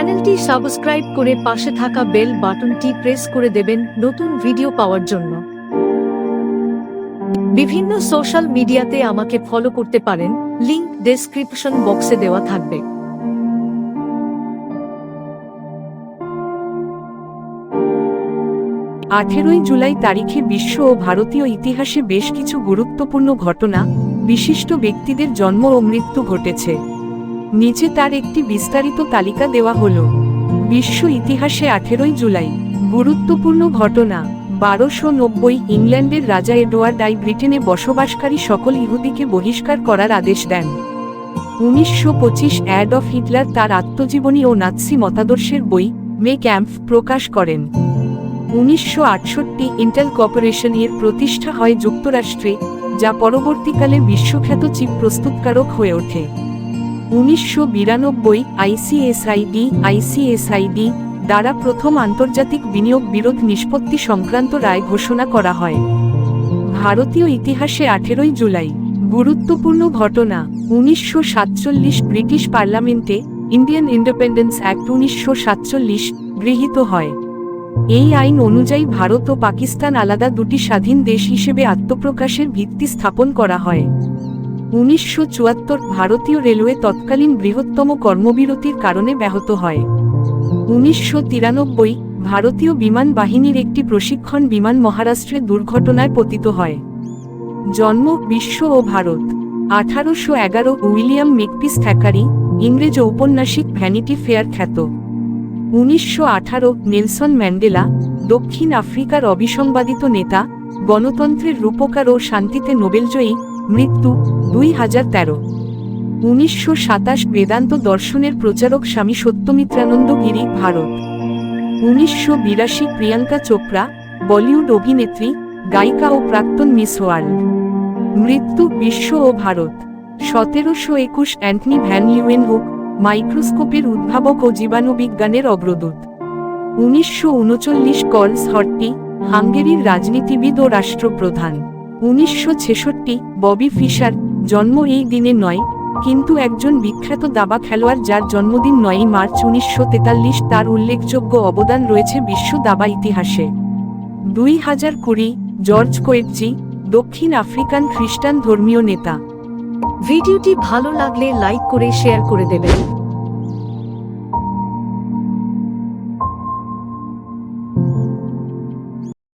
চ্যানেলটি সাবস্ক্রাইব করে পাশে থাকা বেল বাটনটি প্রেস করে দেবেন নতুন ভিডিও পাওয়ার জন্য। বিভিন্ন সোশ্যাল মিডিয়াতে আমাকে ফলো করতে পারেন, লিংক ডেসক্রিপশন বক্সে দেওয়া থাকবে। 18 জুলাই তারিখে বিশ্ব ও ভারতীয় ইতিহাসে বেশ কিছু গুরুত্বপূর্ণ ঘটনা, বিশিষ্ট ব্যক্তিদের জন্ম ও মৃত্যু ঘটেছে। নিচে তার একটি বিস্তারিত তালিকা দেওয়া হলো। বিশ্ব ইতিহাসে 18 জুলাই গুরুত্বপূর্ণ ঘটনা। 1290 ইংল্যান্ডের রাজা এডওয়ার্ড ব্রিটেনে বসবাসকারী সকল ইহুদিকে বহিষ্কার করার আদেশ দেন। 1925 অ্যাডলফ হিটলার তার আত্মজীবনী ও নাৎসি মতাদর্শের বই মে ক্যাম্প প্রকাশ করেন। 1968 ইন্টেল কর্পোরেশন এর প্রতিষ্ঠা হয় যুক্তরাষ্ট্রে, যা পরবর্তীকালে বিশ্বখ্যাত চিপ প্রস্তুতকারক হয়ে ওঠে। 1992 আইসিএসআইডি দ্বারা প্রথম আন্তর্জাতিক বিনিয়োগ বিরোধ নিষ্পত্তি সংক্রান্ত রায় ঘোষণা করা হয়। ভারতীয় ইতিহাসে 18 জুলাই গুরুত্বপূর্ণ ঘটনা। 1947 ব্রিটিশ পার্লামেন্টে ইন্ডিয়ান ইন্ডিপেন্ডেন্স অ্যাক্ট 1947 গৃহীত হয়। এই আইন অনুযায়ী ভারত ও পাকিস্তান আলাদা দুটি স্বাধীন দেশ হিসেবে আত্মপ্রকাশের ভিত্তি স্থাপন করা হয়। 1974 ভারতীয় রেলওয়ে তৎকালীন বৃহত্তম কর্মবিরতির কারণে ব্যাহত হয়। 1993 ভারতীয় বিমান বাহিনীর একটি প্রশিক্ষণ বিমান মহারাষ্ট্রে দুর্ঘটনায় পতিত হয়। জন্ম বিশ্ব ও ভারত। 1811 উইলিয়াম মেকপিস থ্যাকারি, ইংরেজ ঔপন্যাসিক, ভ্যানিটি ফেয়ার খ্যাত। 1918 নেলসন ম্যান্ডেলা, দক্ষিণ আফ্রিকার অবিসংবাদিত নেতা, গণতন্ত্রের রূপকার ও শান্তিতে নোবেলজয়ী, মৃত্যু 2013। 1927 বেদান্ত দর্শনের প্রচারক স্বামী সত্যমিত্রানন্দ গিরি, ভারত। 1982 প্রিয়াঙ্কা চোপড়া, বলিউড অভিনেত্রী, গায়িকা ও প্রাক্তন মিস ওয়ার্ল্ড, মৃত্যু বিশ্ব ও ভারত। 1721 অ্যান্টনি ভ্যান লিউয়েনহুক, মাইক্রোস্কোপের উদ্ভাবক ও জীবাণুবিজ্ঞানের অগ্রদূত। 1939 কর্লস হর্টি, হাঙ্গেরির রাজনীতিবিদ ও রাষ্ট্রপ্রধান। 1966 ববি ফিশার, জন্ম এই দিনে নয়, কিন্তু একজন বিখ্যাত দাবা খেলোয়াড় যার জন্মদিন 9 মার্চ 1943। তার উল্লেখযোগ্য অবদান রয়েছে বিশ্ব দাবা ইতিহাসে। 2020 জর্জ কোয়েটজি, দক্ষিণ আফ্রিকান খ্রিস্টান ধর্মীয় নেতা। ভিডিওটি ভালো লাগলে লাইক করে শেয়ার করে দেবেন।